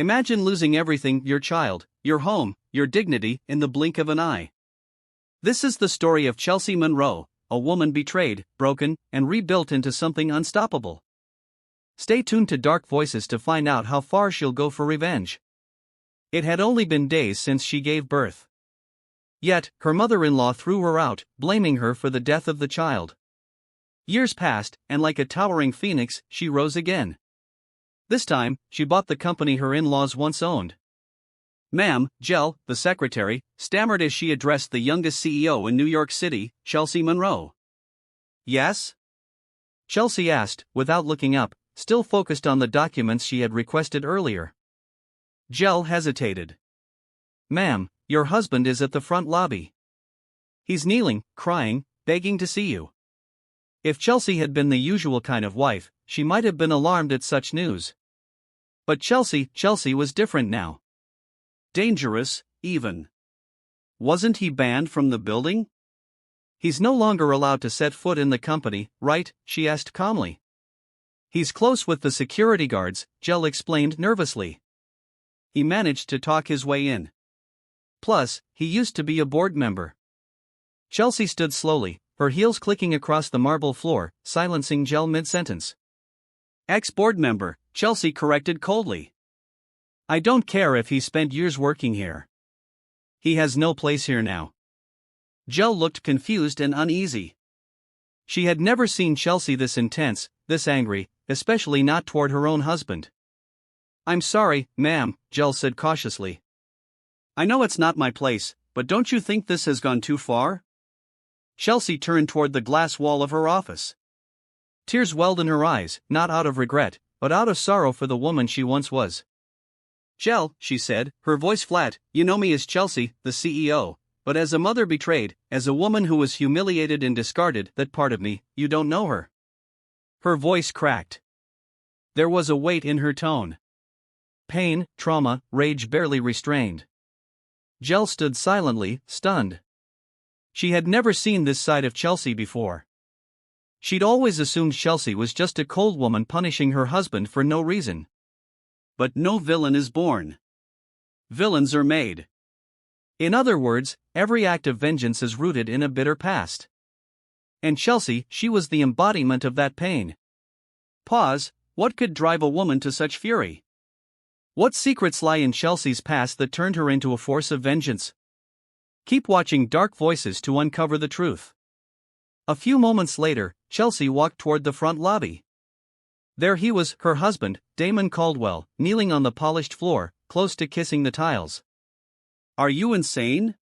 Imagine losing everything: your child, your home, your dignity, in the blink of an eye. This is the story of Chelsea Monroe, a woman betrayed, broken, and rebuilt into something unstoppable. Stay tuned to Dark Voices to find out how far she'll go for revenge. It had only been days since she gave birth. Yet, her mother-in-law threw her out, blaming her for the death of the child. Years passed, and like a towering phoenix, she rose again. This time, she bought the company her in-laws once owned. "Ma'am," Jill, the secretary, stammered as she addressed the youngest CEO in New York City, Chelsea Monroe. "Yes?" Chelsea asked, without looking up, still focused on the documents she had requested earlier. Jill hesitated. "Ma'am, your husband is at the front lobby. He's kneeling, crying, begging to see you." If Chelsea had been the usual kind of wife, she might have been alarmed at such news. But Chelsea was different now. Dangerous, even. Wasn't he banned from the building? "He's no longer allowed to set foot in the company, right?" she asked calmly. "He's close with the security guards," Jill explained nervously. "He managed to talk his way in. Plus, he used to be a board member." Chelsea stood slowly, her heels clicking across the marble floor, silencing Jill mid-sentence. "Ex-board member," Chelsea corrected coldly. "I don't care if he spent years working here. He has no place here now." Jill looked confused and uneasy. She had never seen Chelsea this intense, this angry, especially not toward her own husband. "I'm sorry, ma'am," Jill said cautiously. "I know it's not my place, but don't you think this has gone too far?" Chelsea turned toward the glass wall of her office. Tears welled in her eyes, not out of regret, but out of sorrow for the woman she once was. "Jill," she said, her voice flat, "you know me as Chelsea, the CEO, but as a mother betrayed, as a woman who was humiliated and discarded, that part of me, you don't know her." Her voice cracked. There was a weight in her tone. Pain, trauma, rage barely restrained. Jill stood silently, stunned. She had never seen this side of Chelsea before. She'd always assumed Chelsea was just a cold woman punishing her husband for no reason. But no villain is born. Villains are made. In other words, every act of vengeance is rooted in a bitter past. And Chelsea, she was the embodiment of that pain. Pause. What could drive a woman to such fury? What secrets lie in Chelsea's past that turned her into a force of vengeance? Keep watching Dark Voices to uncover the truth. A few moments later, Chelsea walked toward the front lobby. There he was, her husband, Damon Caldwell, kneeling on the polished floor, close to kissing the tiles. "Are you insane?"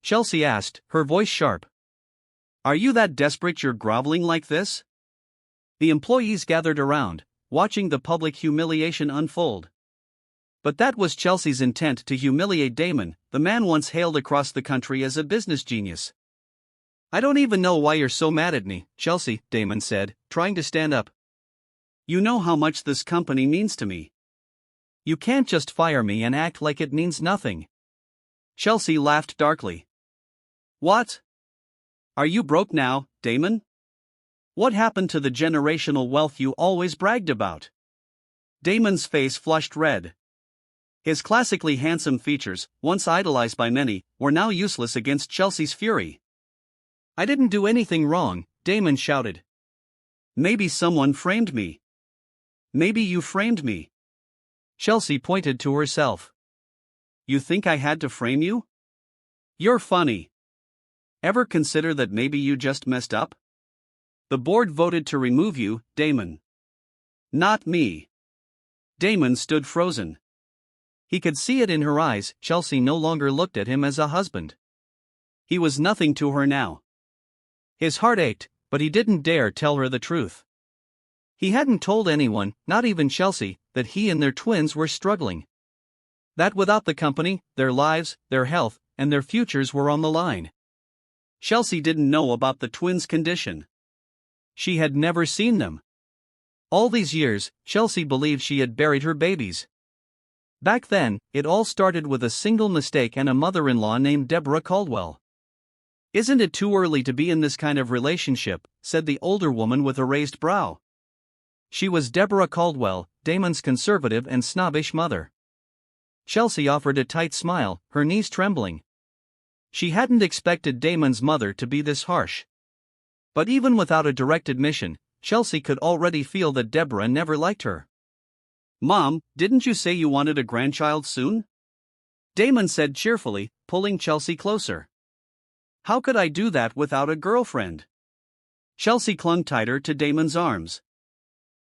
Chelsea asked, her voice sharp. "Are you that desperate you're groveling like this?" The employees gathered around, watching the public humiliation unfold. But that was Chelsea's intent, to humiliate Damon, the man once hailed across the country as a business genius. "I don't even know why you're so mad at me, Chelsea," Damon said, trying to stand up. "You know how much this company means to me. You can't just fire me and act like it means nothing." Chelsea laughed darkly. "What? Are you broke now, Damon? What happened to the generational wealth you always bragged about?" Damon's face flushed red. His classically handsome features, once idolized by many, were now useless against Chelsea's fury. "I didn't do anything wrong," Damon shouted. "Maybe someone framed me. Maybe you framed me." Chelsea pointed to herself. "You think I had to frame you? You're funny. Ever consider that maybe you just messed up? The board voted to remove you, Damon. Not me." Damon stood frozen. He could see it in her eyes. Chelsea no longer looked at him as a husband. He was nothing to her now. His heart ached, but he didn't dare tell her the truth. He hadn't told anyone, not even Chelsea, that he and their twins were struggling. That without the company, their lives, their health, and their futures were on the line. Chelsea didn't know about the twins' condition. She had never seen them. All these years, Chelsea believed she had buried her babies. Back then, it all started with a single mistake and a mother-in-law named Deborah Caldwell. "Isn't it too early to be in this kind of relationship?" said the older woman with a raised brow. She was Deborah Caldwell, Damon's conservative and snobbish mother. Chelsea offered a tight smile, her knees trembling. She hadn't expected Damon's mother to be this harsh. But even without a direct admission, Chelsea could already feel that Deborah never liked her. "Mom, didn't you say you wanted a grandchild soon?" Damon said cheerfully, pulling Chelsea closer. "How could I do that without a girlfriend?" Chelsea clung tighter to Damon's arms.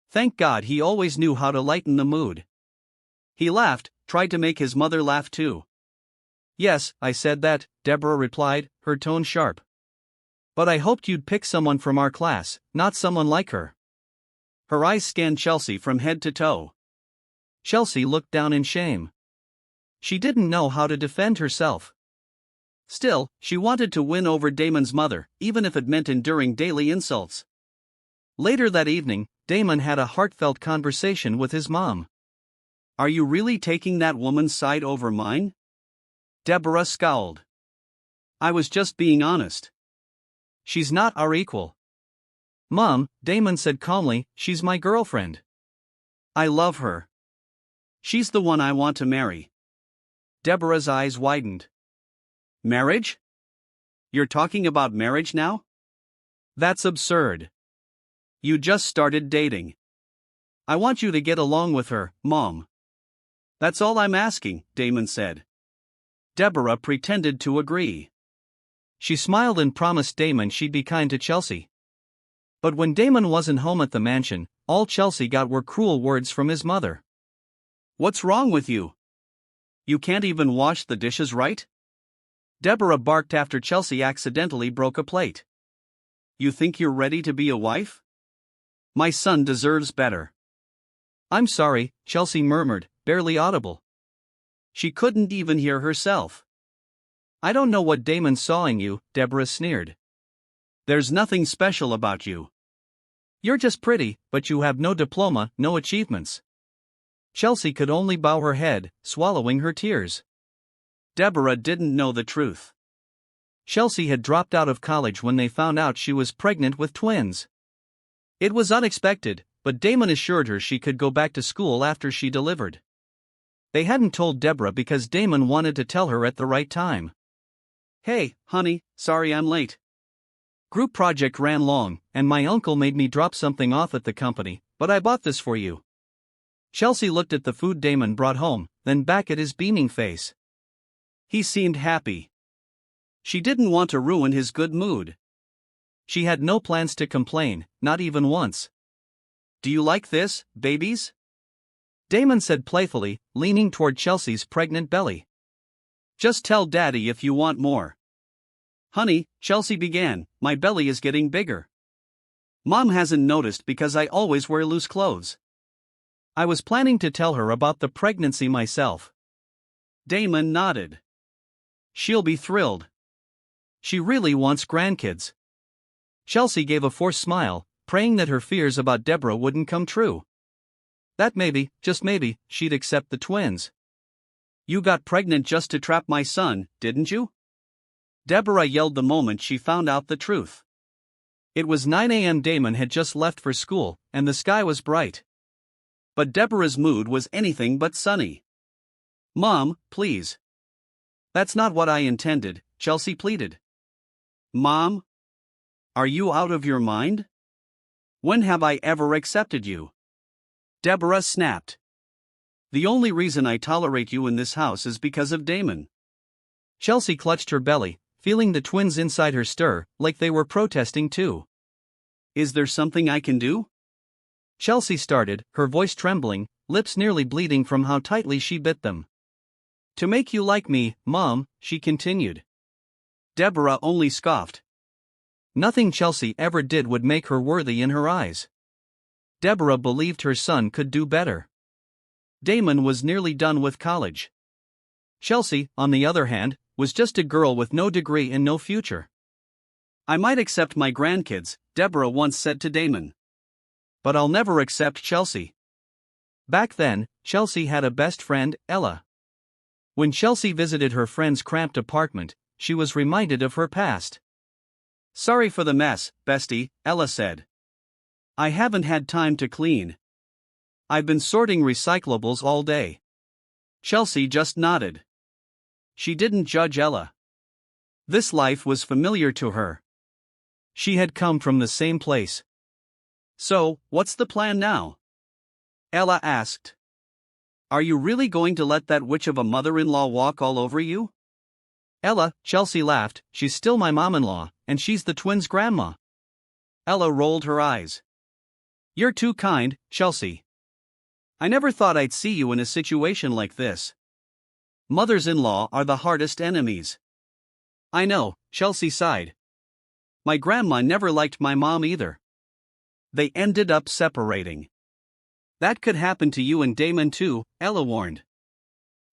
Thank God he always knew how to lighten the mood. He laughed, tried to make his mother laugh too. "Yes, I said that," Deborah replied, her tone sharp. "But I hoped you'd pick someone from our class, not someone like her." Her eyes scanned Chelsea from head to toe. Chelsea looked down in shame. She didn't know how to defend herself. Still, she wanted to win over Damon's mother, even if it meant enduring daily insults. Later that evening, Damon had a heartfelt conversation with his mom. "Are you really taking that woman's side over mine?" Deborah scowled. "I was just being honest. She's not our equal." "Mom," Damon said calmly, "she's my girlfriend. I love her. She's the one I want to marry." Deborah's eyes widened. "Marriage? You're talking about marriage now? That's absurd. You just started dating. I want you to get along with her, Mom." "That's all I'm asking," Damon said. Deborah pretended to agree. She smiled and promised Damon she'd be kind to Chelsea. But when Damon wasn't home at the mansion, all Chelsea got were cruel words from his mother. "What's wrong with you? You can't even wash the dishes right?" Deborah barked after Chelsea accidentally broke a plate. "You think you're ready to be a wife? My son deserves better." "I'm sorry," Chelsea murmured, barely audible. She couldn't even hear herself. "I don't know what Damon saw in you," Deborah sneered. "There's nothing special about you. You're just pretty, but you have no diploma, no achievements." Chelsea could only bow her head, swallowing her tears. Deborah didn't know the truth. Chelsea had dropped out of college when they found out she was pregnant with twins. It was unexpected, but Damon assured her she could go back to school after she delivered. They hadn't told Deborah because Damon wanted to tell her at the right time. "Hey, honey, sorry I'm late. Group project ran long, and my uncle made me drop something off at the company, but I bought this for you." Chelsea looked at the food Damon brought home, then back at his beaming face. He seemed happy. She didn't want to ruin his good mood. She had no plans to complain, not even once. "Do you like this, babies?" Damon said playfully, leaning toward Chelsea's pregnant belly. "Just tell Daddy if you want more." "Honey," Chelsea began, "my belly is getting bigger. Mom hasn't noticed because I always wear loose clothes." I was planning to tell her about the pregnancy myself. Damon nodded. "She'll be thrilled. She really wants grandkids." Chelsea gave a forced smile, praying that her fears about Deborah wouldn't come true. That maybe, just maybe, she'd accept the twins. "You got pregnant just to trap my son, didn't you?" Deborah yelled the moment she found out the truth. It was 9 a.m. Damon had just left for school, and the sky was bright. But Deborah's mood was anything but sunny. "Mom, please." "That's not what I intended," Chelsea pleaded. "Mom? Are you out of your mind? When have I ever accepted you?" Deborah snapped. "The only reason I tolerate you in this house is because of Damon." Chelsea clutched her belly, feeling the twins inside her stir, like they were protesting too. "Is there something I can do?" Chelsea started, her voice trembling, lips nearly bleeding from how tightly she bit them. "To make you like me, Mom," she continued. Deborah only scoffed. Nothing Chelsea ever did would make her worthy in her eyes. Deborah believed her son could do better. Damon was nearly done with college. Chelsea, on the other hand, was just a girl with no degree and no future. "I might accept my grandkids," Deborah once said to Damon. "But I'll never accept Chelsea." Back then, Chelsea had a best friend, Ella. When Chelsea visited her friend's cramped apartment, she was reminded of her past. "Sorry for the mess, bestie," Ella said. "I haven't had time to clean. I've been sorting recyclables all day." Chelsea just nodded. She didn't judge Ella. This life was familiar to her. She had come from the same place. So, what's the plan now? Ella asked. Are you really going to let that witch of a mother-in-law walk all over you? Ella, Chelsea laughed, she's still my mom-in-law, and she's the twins' grandma. Ella rolled her eyes. You're too kind, Chelsea. I never thought I'd see you in a situation like this. Mothers-in-law are the hardest enemies. I know, Chelsea sighed. My grandma never liked my mom either. They ended up separating. That could happen to you and Damon too, Ella warned.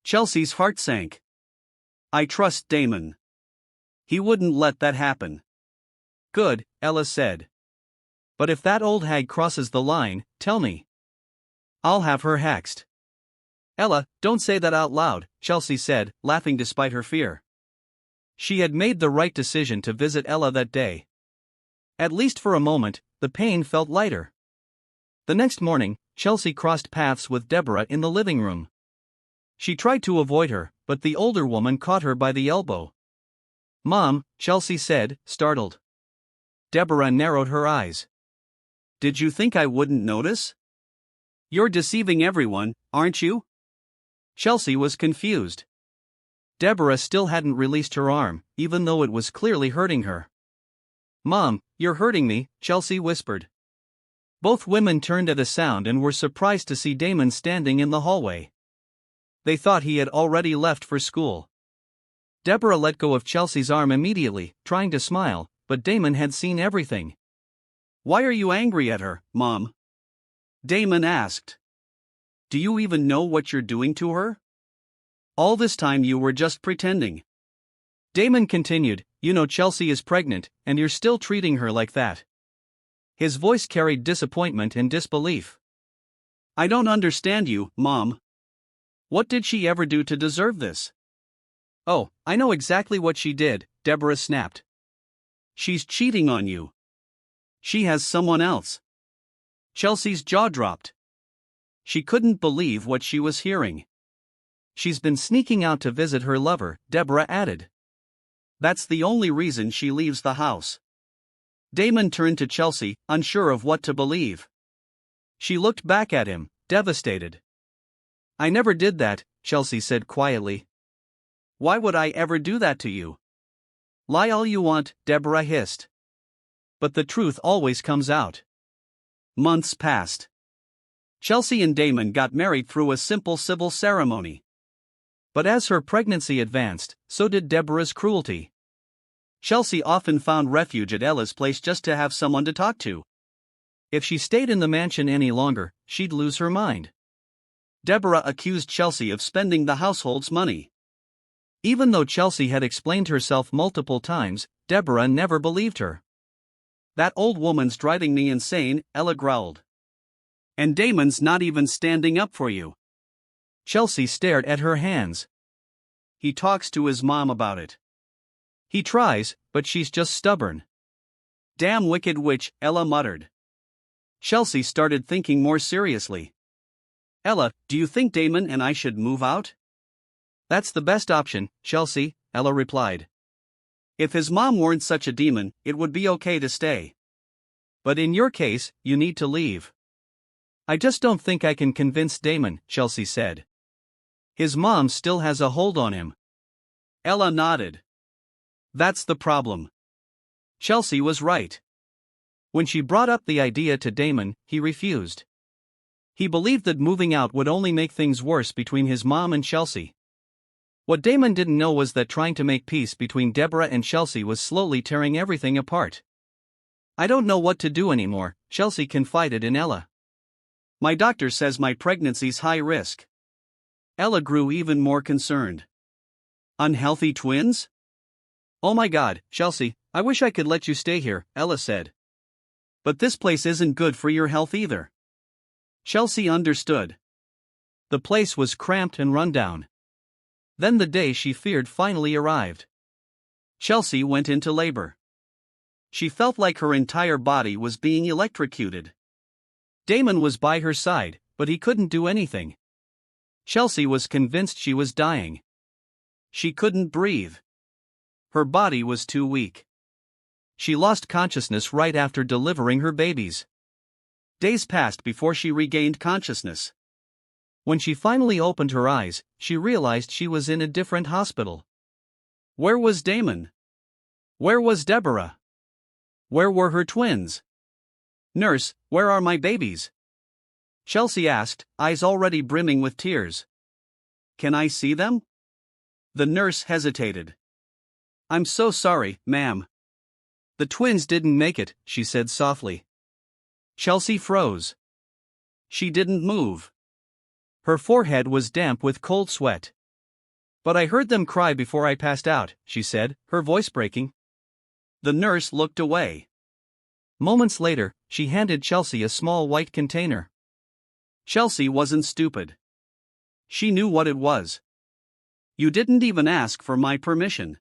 Chelsea's heart sank. I trust Damon. He wouldn't let that happen. Good, Ella said. But if that old hag crosses the line, tell me. I'll have her hexed. Ella, don't say that out loud, Chelsea said, laughing despite her fear. She had made the right decision to visit Ella that day. At least for a moment, the pain felt lighter. The next morning, Chelsea crossed paths with Deborah in the living room. She tried to avoid her, but the older woman caught her by the elbow. Mom, Chelsea said, startled. Deborah narrowed her eyes. Did you think I wouldn't notice? You're deceiving everyone, aren't you? Chelsea was confused. Deborah still hadn't released her arm, even though it was clearly hurting her. Mom, you're hurting me, Chelsea whispered. Both women turned at the sound and were surprised to see Damon standing in the hallway. They thought he had already left for school. Deborah let go of Chelsea's arm immediately, trying to smile, but Damon had seen everything. Why are you angry at her, Mom? Damon asked. Do you even know what you're doing to her? All this time you were just pretending. Damon continued, you know Chelsea is pregnant, and you're still treating her like that. His voice carried disappointment and disbelief. I don't understand you, Mom. What did she ever do to deserve this? Oh, I know exactly what she did, Deborah snapped. She's cheating on you. She has someone else. Chelsea's jaw dropped. She couldn't believe what she was hearing. She's been sneaking out to visit her lover, Deborah added. That's the only reason she leaves the house. Damon turned to Chelsea, unsure of what to believe. She looked back at him, devastated. I never did that, Chelsea said quietly. Why would I ever do that to you? Lie all you want, Deborah hissed. But the truth always comes out. Months passed. Chelsea and Damon got married through a simple civil ceremony. But as her pregnancy advanced, so did Deborah's cruelty. Chelsea often found refuge at Ella's place just to have someone to talk to. If she stayed in the mansion any longer, she'd lose her mind. Deborah accused Chelsea of spending the household's money. Even though Chelsea had explained herself multiple times, Deborah never believed her. That old woman's driving me insane, Ella growled. And Damon's not even standing up for you. Chelsea stared at her hands. He talks to his mom about it. He tries, but she's just stubborn. Damn wicked witch, Ella muttered. Chelsea started thinking more seriously. Ella, do you think Damon and I should move out? That's the best option, Chelsea, Ella replied. If his mom weren't such a demon, it would be okay to stay. But in your case, you need to leave. I just don't think I can convince Damon, Chelsea said. His mom still has a hold on him. Ella nodded. That's the problem. Chelsea was right. When she brought up the idea to Damon, he refused. He believed that moving out would only make things worse between his mom and Chelsea. What Damon didn't know was that trying to make peace between Deborah and Chelsea was slowly tearing everything apart. I don't know what to do anymore, Chelsea confided in Ella. My doctor says my pregnancy's high risk. Ella grew even more concerned. Unhealthy twins? Oh my God, Chelsea, I wish I could let you stay here, Ella said. But this place isn't good for your health either. Chelsea understood. The place was cramped and run down. Then the day she feared finally arrived. Chelsea went into labor. She felt like her entire body was being electrocuted. Damon was by her side, but he couldn't do anything. Chelsea was convinced she was dying. She couldn't breathe. Her body was too weak. She lost consciousness right after delivering her babies. Days passed before she regained consciousness. When she finally opened her eyes, she realized she was in a different hospital. Where was Damon? Where was Deborah? Where were her twins? "Nurse, where are my babies?" Chelsea asked, eyes already brimming with tears. "Can I see them?" The nurse hesitated. "I'm so sorry, ma'am. The twins didn't make it," she said softly. Chelsea froze. She didn't move. Her forehead was damp with cold sweat. "But I heard them cry before I passed out," she said, her voice breaking. The nurse looked away. Moments later, she handed Chelsea a small white container. Chelsea wasn't stupid. She knew what it was. "You didn't even ask for my permission.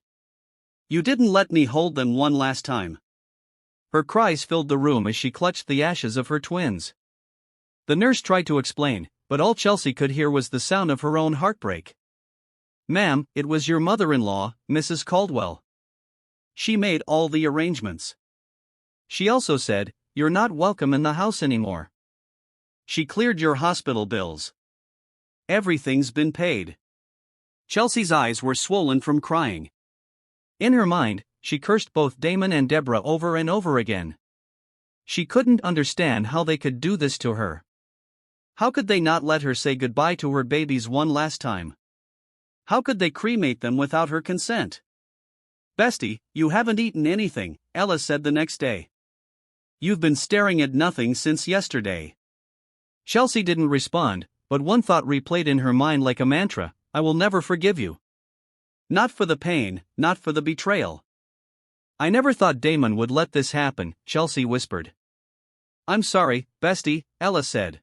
You didn't let me hold them one last time." Her cries filled the room as she clutched the ashes of her twins. The nurse tried to explain, but all Chelsea could hear was the sound of her own heartbreak. "Ma'am, it was your mother-in-law, Mrs. Caldwell. She made all the arrangements. She also said, you're not welcome in the house anymore. She cleared your hospital bills. Everything's been paid." Chelsea's eyes were swollen from crying. In her mind, she cursed both Damon and Deborah over and over again. She couldn't understand how they could do this to her. How could they not let her say goodbye to her babies one last time? How could they cremate them without her consent? "Bestie, you haven't eaten anything," Ella said the next day. "You've been staring at nothing since yesterday." Chelsea didn't respond, but one thought replayed in her mind like a mantra: "I will never forgive you. Not for the pain, not for the betrayal." "I never thought Damon would let this happen," Chelsea whispered. "I'm sorry, Bestie," Ella said.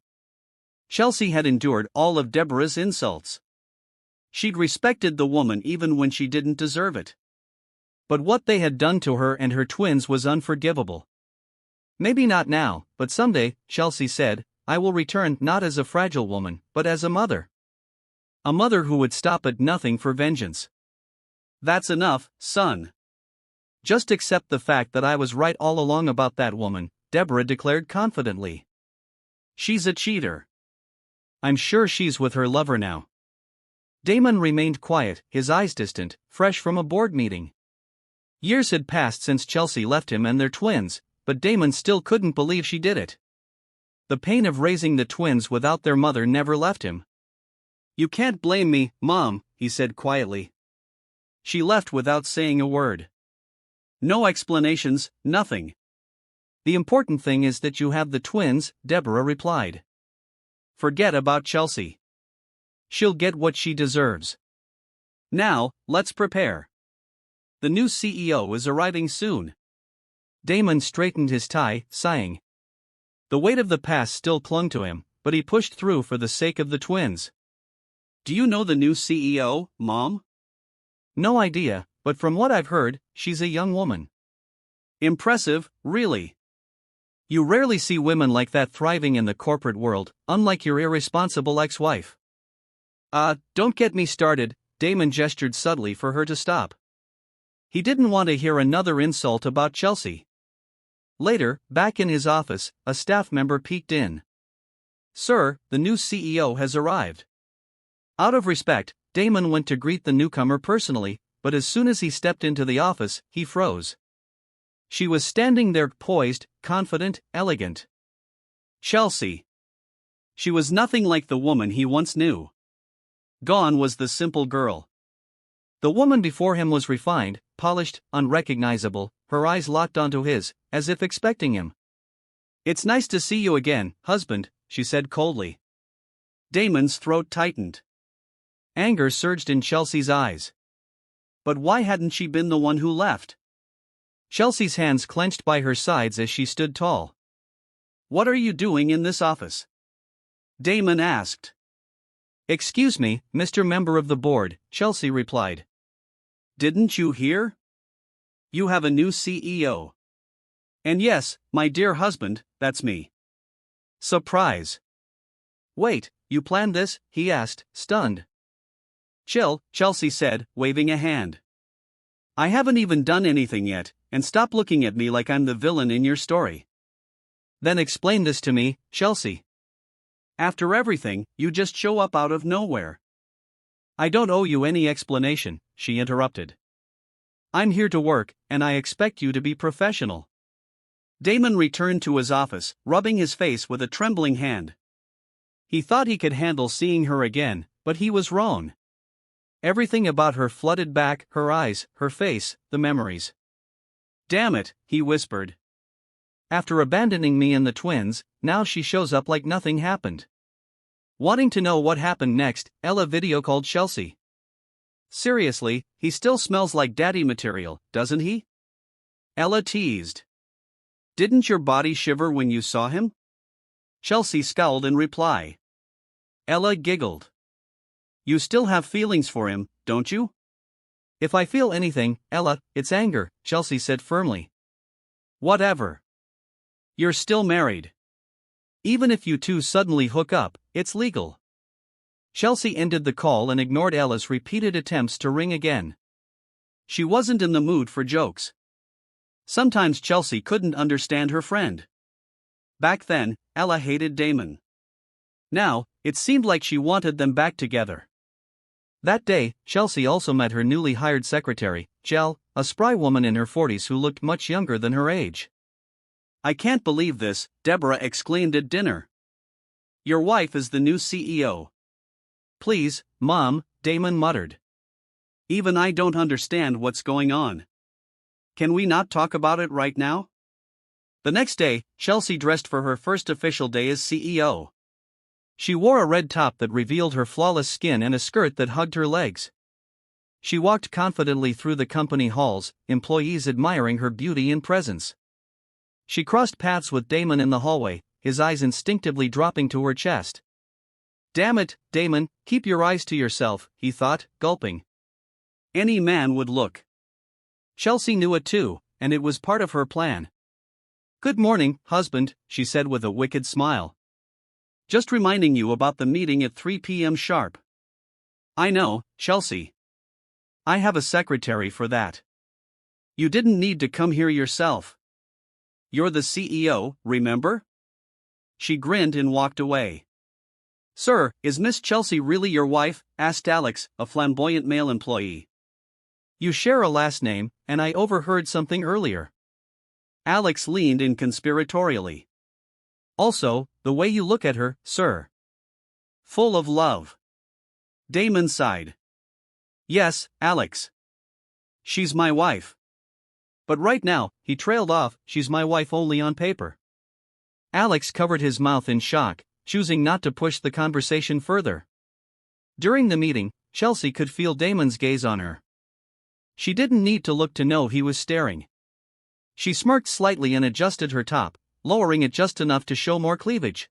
Chelsea had endured all of Deborah's insults. She'd respected the woman even when she didn't deserve it. But what they had done to her and her twins was unforgivable. "Maybe not now, but someday," Chelsea said, "I will return not as a fragile woman, but as a mother. A mother who would stop at nothing for vengeance." "That's enough, son. Just accept the fact that I was right all along about that woman," Deborah declared confidently. "She's a cheater. I'm sure she's with her lover now." Damon remained quiet, his eyes distant, fresh from a board meeting. Years had passed since Chelsea left him and their twins, but Damon still couldn't believe she did it. The pain of raising the twins without their mother never left him. "You can't blame me, Mom," he said quietly. She left without saying a word. No explanations, nothing. "The important thing is that you have the twins," Deborah replied. "Forget about Chelsea. She'll get what she deserves. Now, let's prepare. The new CEO is arriving soon." Damon straightened his tie, sighing. The weight of the past still clung to him, but he pushed through for the sake of the twins. "Do you know the new CEO, Mom?" "No idea, but from what I've heard, she's a young woman." "Impressive, really. You rarely see women like that thriving in the corporate world, unlike your irresponsible ex-wife." Don't get me started," Damon gestured subtly for her to stop. He didn't want to hear another insult about Chelsea. Later, back in his office, a staff member peeked in. "Sir, the new CEO has arrived." Out of respect, Damon went to greet the newcomer personally, but as soon as he stepped into the office, he froze. She was standing there poised, confident, elegant. Chelsea. She was nothing like the woman he once knew. Gone was the simple girl. The woman before him was refined, polished, unrecognizable, her eyes locked onto his, as if expecting him. "It's nice to see you again, husband," she said coldly. Damon's throat tightened. Anger surged in Chelsea's eyes. But why hadn't she been the one who left? Chelsea's hands clenched by her sides as she stood tall. "What are you doing in this office?" Damon asked. "Excuse me, Mr. Member of the Board," Chelsea replied. "Didn't you hear? You have a new CEO. And yes, my dear husband, that's me." Surprise. "Wait, you planned this?" he asked, stunned. "Chill," Chelsea said, waving a hand. "I haven't even done anything yet, and stop looking at me like I'm the villain in your story." "Then explain this to me, Chelsea. After everything, you just show up out of nowhere." "I don't owe you any explanation," she interrupted. "I'm here to work, and I expect you to be professional." Damon returned to his office, rubbing his face with a trembling hand. He thought he could handle seeing her again, but he was wrong. Everything about her flooded back, her eyes, her face, the memories. "Damn it," he whispered. "After abandoning me and the twins, now she shows up like nothing happened." Wanting to know what happened next, Ella video called Chelsea. "Seriously, he still smells like daddy material, doesn't he?" Ella teased. "Didn't your body shiver when you saw him?" Chelsea scowled in reply. Ella giggled. "You still have feelings for him, don't you?" "If I feel anything, Ella, it's anger," Chelsea said firmly. "Whatever. You're still married. Even if you two suddenly hook up, it's legal." Chelsea ended the call and ignored Ella's repeated attempts to ring again. She wasn't in the mood for jokes. Sometimes Chelsea couldn't understand her friend. Back then, Ella hated Damon. Now, it seemed like she wanted them back together. That day, Chelsea also met her newly hired secretary, Jel, a spry woman in her 40s who looked much younger than her age. "I can't believe this," Deborah exclaimed at dinner. "Your wife is the new CEO." "Please, Mom," Damon muttered. "Even I don't understand what's going on. Can we not talk about it right now?" The next day, Chelsea dressed for her first official day as CEO. She wore a red top that revealed her flawless skin and a skirt that hugged her legs. She walked confidently through the company halls, employees admiring her beauty and presence. She crossed paths with Damon in the hallway, his eyes instinctively dropping to her chest. "Damn it, Damon, keep your eyes to yourself," he thought, gulping. Any man would look. Chelsea knew it too, and it was part of her plan. "Good morning, husband," she said with a wicked smile. "Just reminding you about the meeting at 3 p.m. sharp." "I know, Chelsea. I have a secretary for that. You didn't need to come here yourself. You're the CEO, remember?" She grinned and walked away. "Sir, is Miss Chelsea really your wife?" asked Alex, a flamboyant male employee. "You share a last name, and I overheard something earlier." Alex leaned in conspiratorially. "Also, the way you look at her, sir. Full of love." Damon sighed. "Yes, Alex. She's my wife. But right now," he trailed off, "she's my wife only on paper." Alex covered his mouth in shock, choosing not to push the conversation further. During the meeting, Chelsea could feel Damon's gaze on her. She didn't need to look to know he was staring. She smirked slightly and adjusted her top, lowering it just enough to show more cleavage.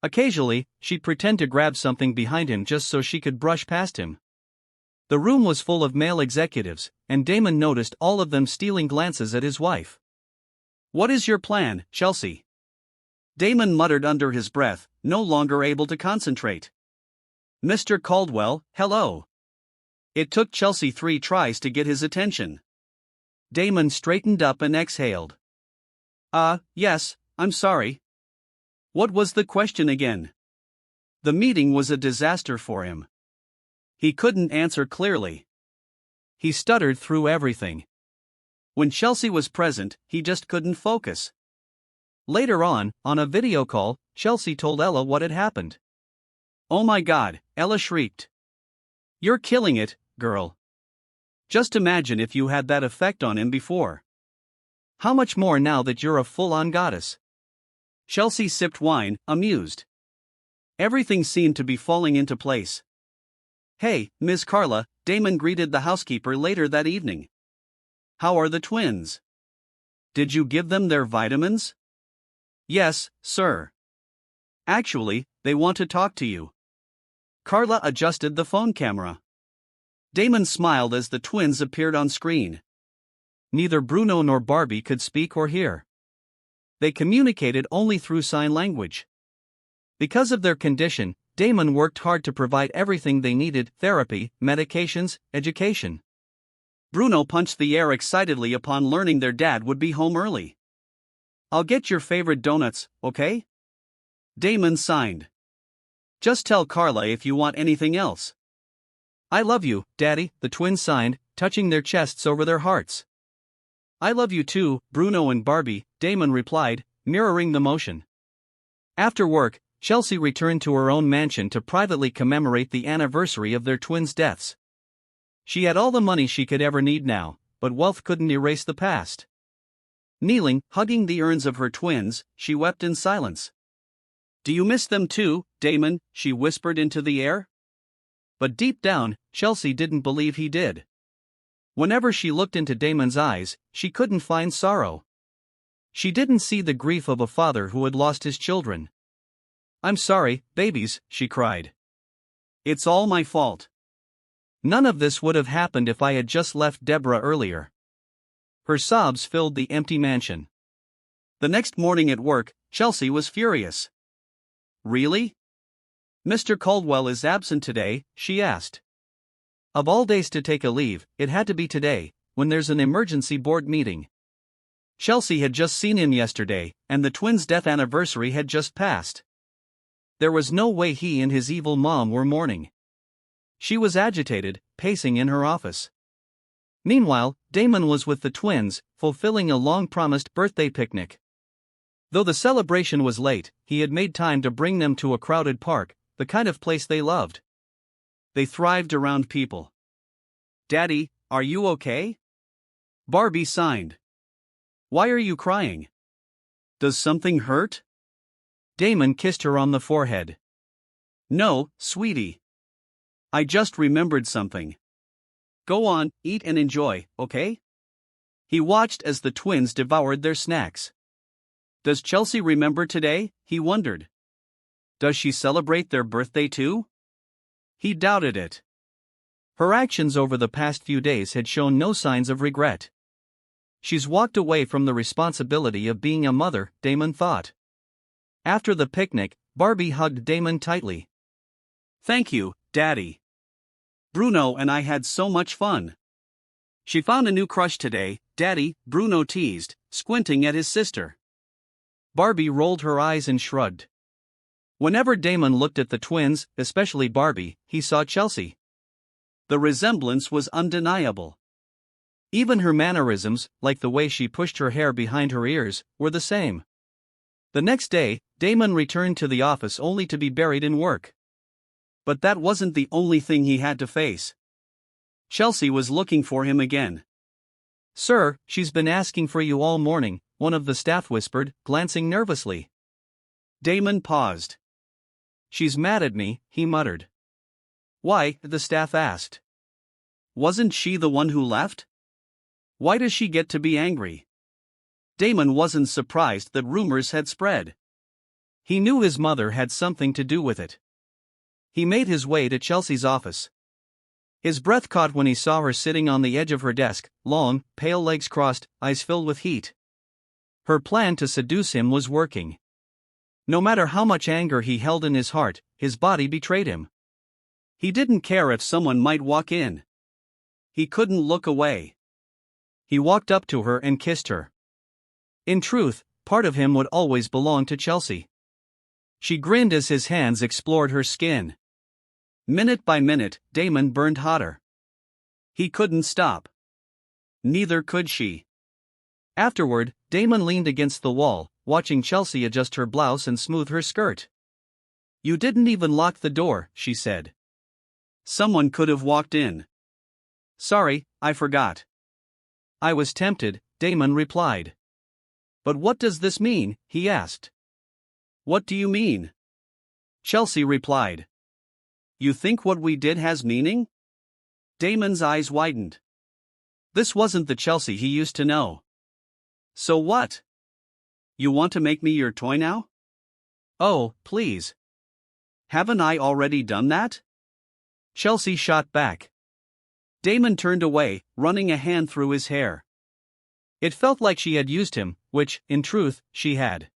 Occasionally, she'd pretend to grab something behind him just so she could brush past him. The room was full of male executives, and Damon noticed all of them stealing glances at his wife. "What is your plan, Chelsea?" Damon muttered under his breath, no longer able to concentrate. "Mr. Caldwell, hello." It took Chelsea 3 tries to get his attention. Damon straightened up and exhaled. Yes, I'm sorry. What was the question again?" The meeting was a disaster for him. He couldn't answer clearly. He stuttered through everything. When Chelsea was present, he just couldn't focus. Later on a video call, Chelsea told Ella what had happened. "Oh my God," Ella shrieked. "You're killing it, girl. Just imagine if you had that effect on him before. How much more now that you're a full-on goddess?" Chelsea sipped wine, amused. Everything seemed to be falling into place. "Hey, Ms. Carla," Damon greeted the housekeeper later that evening. "How are the twins? Did you give them their vitamins?" "Yes, sir. Actually, they want to talk to you." Carla adjusted the phone camera. Damon smiled as the twins appeared on screen. Neither Bruno nor Barbie could speak or hear. They communicated only through sign language. Because of their condition, Damon worked hard to provide everything they needed: therapy, medications, education. Bruno punched the air excitedly upon learning their dad would be home early. "I'll get your favorite donuts, okay?" Damon signed. "Just tell Carla if you want anything else." "I love you, Daddy," the twins signed, touching their chests over their hearts. "I love you too, Bruno and Barbie," Damon replied, mirroring the motion. After work, Chelsea returned to her own mansion to privately commemorate the anniversary of their twins' deaths. She had all the money she could ever need now, but wealth couldn't erase the past. Kneeling, hugging the urns of her twins, she wept in silence. "Do you miss them too, Damon?" she whispered into the air. But deep down, Chelsea didn't believe he did. Whenever she looked into Damon's eyes, she couldn't find sorrow. She didn't see the grief of a father who had lost his children. "I'm sorry, babies," she cried. "It's all my fault. None of this would have happened if I had just left Deborah earlier." Her sobs filled the empty mansion. The next morning at work, Chelsea was furious. "Really? Mr. Caldwell is absent today?" she asked. Of all days to take a leave, it had to be today, when there's an emergency board meeting. Chelsea had just seen him yesterday, and the twins' death anniversary had just passed. There was no way he and his evil mom were mourning. She was agitated, pacing in her office. Meanwhile, Damon was with the twins, fulfilling a long-promised birthday picnic. Though the celebration was late, he had made time to bring them to a crowded park, the kind of place they loved. They thrived around people. "Daddy, are you okay?" Barbie signed. "Why are you crying? Does something hurt?" Damon kissed her on the forehead. "No, sweetie. I just remembered something. Go on, eat and enjoy, okay?" He watched as the twins devoured their snacks. Does Chelsea remember today, he wondered. Does she celebrate their birthday too? He doubted it. Her actions over the past few days had shown no signs of regret. She's walked away from the responsibility of being a mother, Damon thought. After the picnic, Barbie hugged Damon tightly. "Thank you, Daddy. Bruno and I had so much fun." "She found a new crush today, Daddy," Bruno teased, squinting at his sister. Barbie rolled her eyes and shrugged. Whenever Damon looked at the twins, especially Barbie, he saw Chelsea. The resemblance was undeniable. Even her mannerisms, like the way she pushed her hair behind her ears, were the same. The next day, Damon returned to the office only to be buried in work. But that wasn't the only thing he had to face. Chelsea was looking for him again. "Sir, she's been asking for you all morning," one of the staff whispered, glancing nervously. Damon paused. "She's mad at me," he muttered. "Why?" the staff asked. "Wasn't she the one who left? Why does she get to be angry?" Damon wasn't surprised that rumors had spread. He knew his mother had something to do with it. He made his way to Chelsea's office. His breath caught when he saw her sitting on the edge of her desk, long, pale legs crossed, eyes filled with heat. Her plan to seduce him was working. No matter how much anger he held in his heart, his body betrayed him. He didn't care if someone might walk in. He couldn't look away. He walked up to her and kissed her. In truth, part of him would always belong to Chelsea. She grinned as his hands explored her skin. Minute by minute, Damon burned hotter. He couldn't stop. Neither could she. Afterward, Damon leaned against the wall, watching Chelsea adjust her blouse and smooth her skirt. "You didn't even lock the door," she said. "Someone could have walked in." "Sorry, I forgot." "I was tempted," Damon replied. "But what does this mean?" he asked. "What do you mean?" Chelsea replied. "You think what we did has meaning?" Damon's eyes widened. This wasn't the Chelsea he used to know. "So what? You want to make me your toy now?" "Oh, please. Haven't I already done that?" Chelsea shot back. Damon turned away, running a hand through his hair. It felt like she had used him, which, in truth, she had.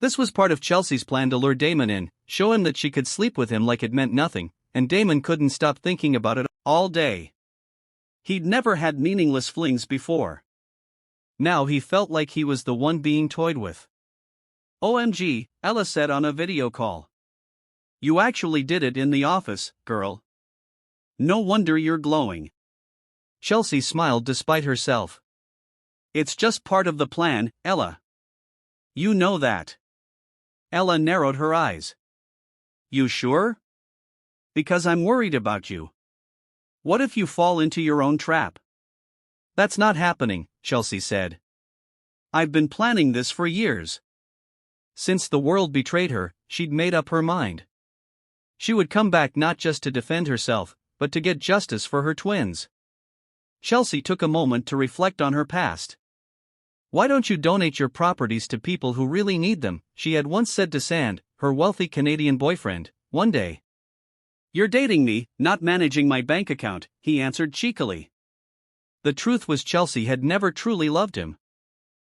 This was part of Chelsea's plan to lure Damon in, show him that she could sleep with him like it meant nothing, and Damon couldn't stop thinking about it all day. He'd never had meaningless flings before. Now he felt like he was the one being toyed with. "OMG," Ella said on a video call. "You actually did it in the office, girl. No wonder you're glowing." Chelsea smiled despite herself. "It's just part of the plan, Ella. You know that." Ella narrowed her eyes. "You sure? Because I'm worried about you. What if you fall into your own trap?" "That's not happening," Chelsea said. "I've been planning this for years." Since the world betrayed her, she'd made up her mind. She would come back not just to defend herself, but to get justice for her twins. Chelsea took a moment to reflect on her past. "Why don't you donate your properties to people who really need them?" she had once said to Sand, her wealthy Canadian boyfriend, one day. "You're dating me, not managing my bank account," he answered cheekily. The truth was Chelsea had never truly loved him.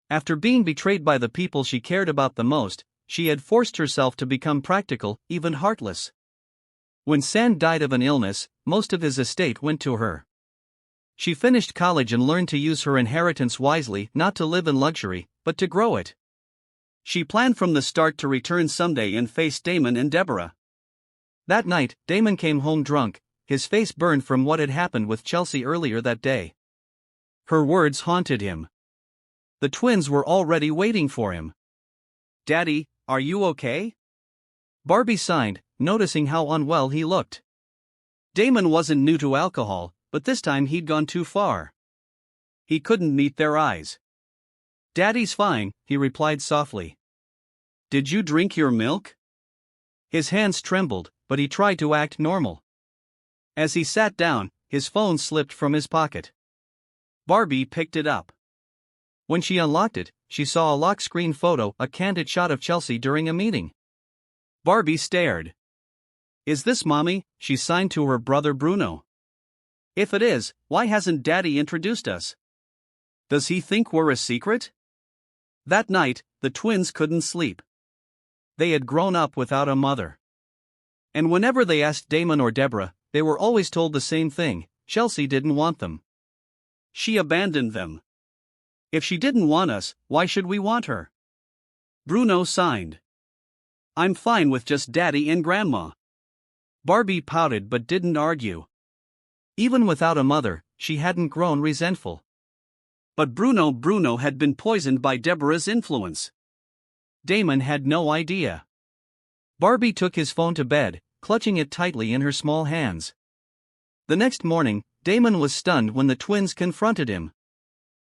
After being betrayed by the people she cared about the most, she had forced herself to become practical, even heartless. When Sand died of an illness, most of his estate went to her. She finished college and learned to use her inheritance wisely, not to live in luxury, but to grow it. She planned from the start to return someday and face Damon and Deborah. That night, Damon came home drunk, his face burned from what had happened with Chelsea earlier that day. Her words haunted him. The twins were already waiting for him. "Daddy, are you okay?" Barbie signed, noticing how unwell he looked. Damon wasn't new to alcohol, but this time he'd gone too far. He couldn't meet their eyes. "Daddy's fine," he replied softly. "Did you drink your milk?" His hands trembled, but he tried to act normal. As he sat down, his phone slipped from his pocket. Barbie picked it up. When she unlocked it, she saw a lock screen photo, a candid shot of Chelsea during a meeting. Barbie stared. "Is this Mommy?" she signed to her brother Bruno. "If it is, why hasn't Daddy introduced us? Does he think we're a secret?" That night, the twins couldn't sleep. They had grown up without a mother. And whenever they asked Damon or Deborah, they were always told the same thing: Chelsea didn't want them. She abandoned them. If she didn't want us, why should we want her? Bruno signed. "I'm fine with just Daddy and Grandma." Barbie pouted but didn't argue. Even without a mother, she hadn't grown resentful. But Bruno had been poisoned by Deborah's influence. Damon had no idea. Barbie took his phone to bed, clutching it tightly in her small hands. The next morning, Damon was stunned when the twins confronted him.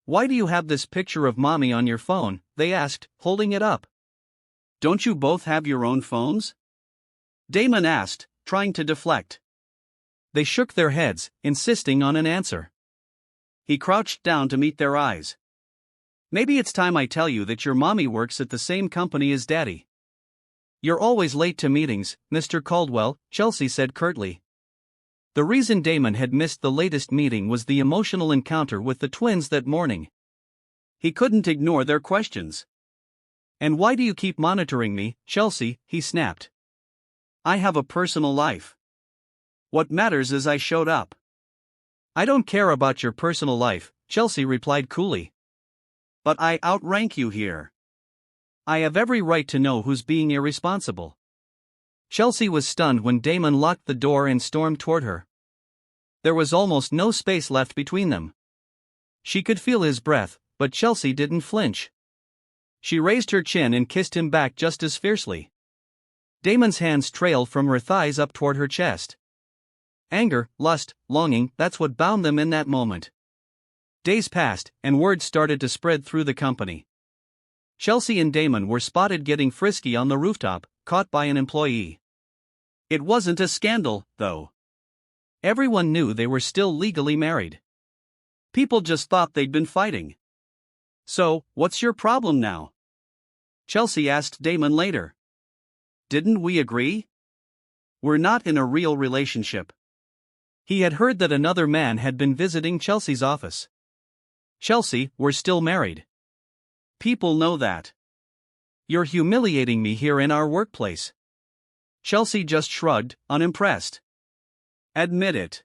"Why do you have this picture of Mommy on your phone?" they asked, holding it up. "Don't you both have your own phones?" Damon asked, trying to deflect. They shook their heads, insisting on an answer. He crouched down to meet their eyes. "Maybe it's time I tell you that your Mommy works at the same company as Daddy." "You're always late to meetings, Mr. Caldwell," Chelsea said curtly. The reason Damon had missed the latest meeting was the emotional encounter with the twins that morning. He couldn't ignore their questions. "And why do you keep monitoring me, Chelsea?" he snapped. "I have a personal life. What matters is I showed up." "I don't care about your personal life," Chelsea replied coolly. "But I outrank you here. I have every right to know who's being irresponsible." Chelsea was stunned when Damon locked the door and stormed toward her. There was almost no space left between them. She could feel his breath, but Chelsea didn't flinch. She raised her chin and kissed him back just as fiercely. Damon's hands trailed from her thighs up toward her chest. Anger, lust, longing, that's what bound them in that moment. Days passed, and word started to spread through the company. Chelsea and Damon were spotted getting frisky on the rooftop, caught by an employee. It wasn't a scandal, though. Everyone knew they were still legally married. People just thought they'd been fighting. "So, what's your problem now?" Chelsea asked Damon later. "Didn't we agree? We're not in a real relationship." He had heard that another man had been visiting Chelsea's office. "Chelsea, we're still married. People know that." You're humiliating me here in our workplace. Chelsea just shrugged, unimpressed. Admit it.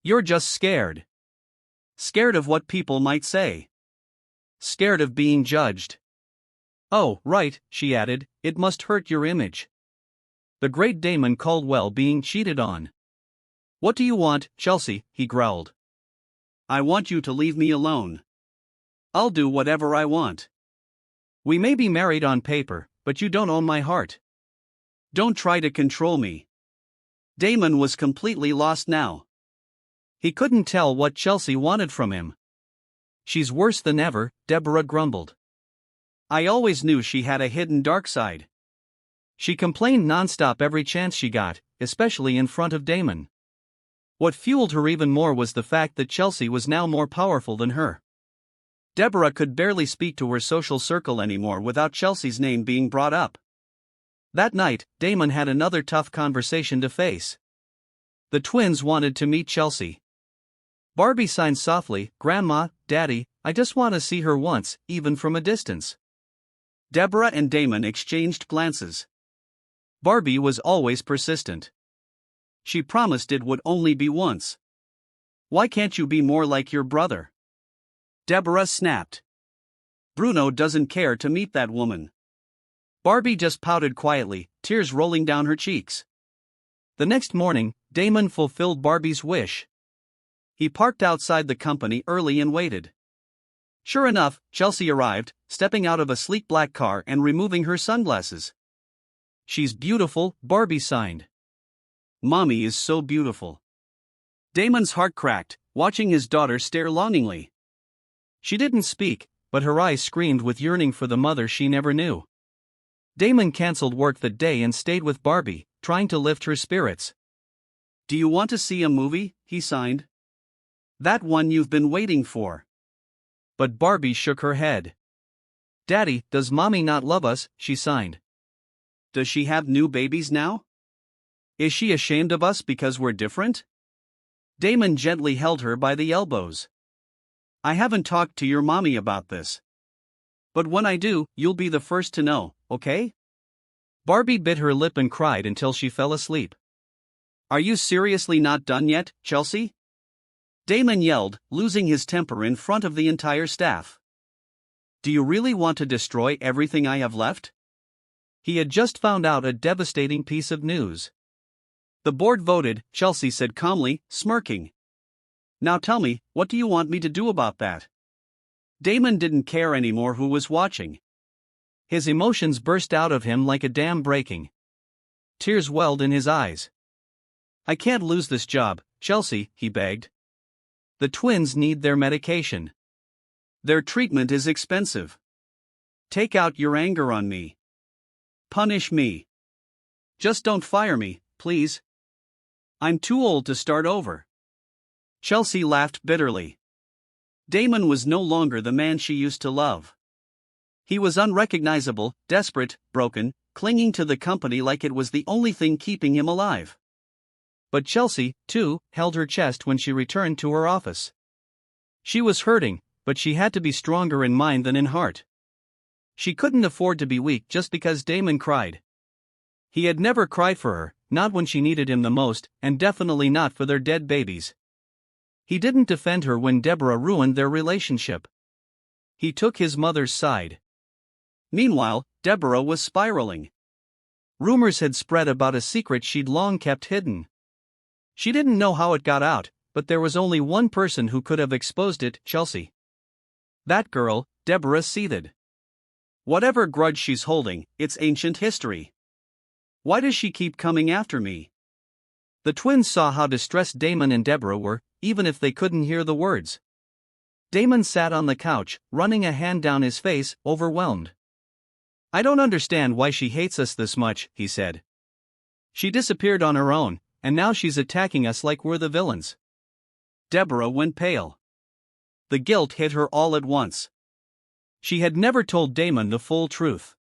You're just scared. Scared of what people might say. Scared of being judged. Oh, right, she added, it must hurt your image. The great Damon Caldwell being cheated on. What do you want, Chelsea? He growled. I want you to leave me alone. I'll do whatever I want. We may be married on paper, but you don't own my heart. Don't try to control me. Damon was completely lost now. He couldn't tell what Chelsea wanted from him. She's worse than ever, Deborah grumbled. I always knew she had a hidden dark side. She complained nonstop every chance she got, especially in front of Damon. What fueled her even more was the fact that Chelsea was now more powerful than her. Deborah could barely speak to her social circle anymore without Chelsea's name being brought up. That night, Damon had another tough conversation to face. The twins wanted to meet Chelsea. Barbie signed softly, Grandma, Daddy, I just want to see her once, even from a distance. Deborah and Damon exchanged glances. Barbie was always persistent. She promised it would only be once. Why can't you be more like your brother? Deborah snapped. Bruno doesn't care to meet that woman. Barbie just pouted quietly, tears rolling down her cheeks. The next morning, Damon fulfilled Barbie's wish. He parked outside the company early and waited. Sure enough, Chelsea arrived, stepping out of a sleek black car and removing her sunglasses. She's beautiful, Barbie signed. Mommy is so beautiful. Damon's heart cracked, watching his daughter stare longingly. She didn't speak, but her eyes screamed with yearning for the mother she never knew. Damon canceled work that day and stayed with Barbie, trying to lift her spirits. Do you want to see a movie? He signed. That one you've been waiting for. But Barbie shook her head. Daddy, does Mommy not love us? She signed. Does she have new babies now? Is she ashamed of us because we're different? Damon gently held her by the elbows. I haven't talked to your mommy about this. But when I do, you'll be the first to know, okay? Barbie bit her lip and cried until she fell asleep. Are you seriously not done yet, Chelsea? Damon yelled, losing his temper in front of the entire staff. Do you really want to destroy everything I have left? He had just found out a devastating piece of news. The board voted, Chelsea said calmly, smirking. Now tell me, what do you want me to do about that? Damon didn't care anymore who was watching. His emotions burst out of him like a dam breaking. Tears welled in his eyes. I can't lose this job, Chelsea, he begged. The twins need their medication. Their treatment is expensive. Take out your anger on me. Punish me. Just don't fire me, please. I'm too old to start over. Chelsea laughed bitterly. Damon was no longer the man she used to love. He was unrecognizable, desperate, broken, clinging to the company like it was the only thing keeping him alive. But Chelsea, too, held her chest when she returned to her office. She was hurting, but she had to be stronger in mind than in heart. She couldn't afford to be weak just because Damon cried. He had never cried for her, not when she needed him the most, and definitely not for their dead babies. He didn't defend her when Deborah ruined their relationship. He took his mother's side. Meanwhile, Deborah was spiraling. Rumors had spread about a secret she'd long kept hidden. She didn't know how it got out, but there was only one person who could have exposed it, Chelsea. That girl, Deborah seethed. Whatever grudge she's holding, it's ancient history. Why does she keep coming after me? The twins saw how distressed Damon and Deborah were, even if they couldn't hear the words. Damon sat on the couch, running a hand down his face, overwhelmed. I don't understand why she hates us this much, he said. She disappeared on her own, and now she's attacking us like we're the villains. Deborah went pale. The guilt hit her all at once. She had never told Damon the full truth.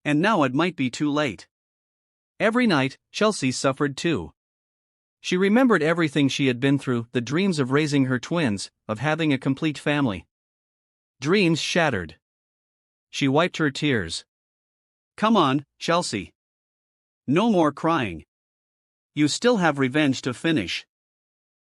And now it might be too late. Every night, Chelsea suffered too. She remembered everything she had been through, the dreams of raising her twins, of having a complete family. Dreams shattered. She wiped her tears. Come on, Chelsea. No more crying. You still have revenge to finish.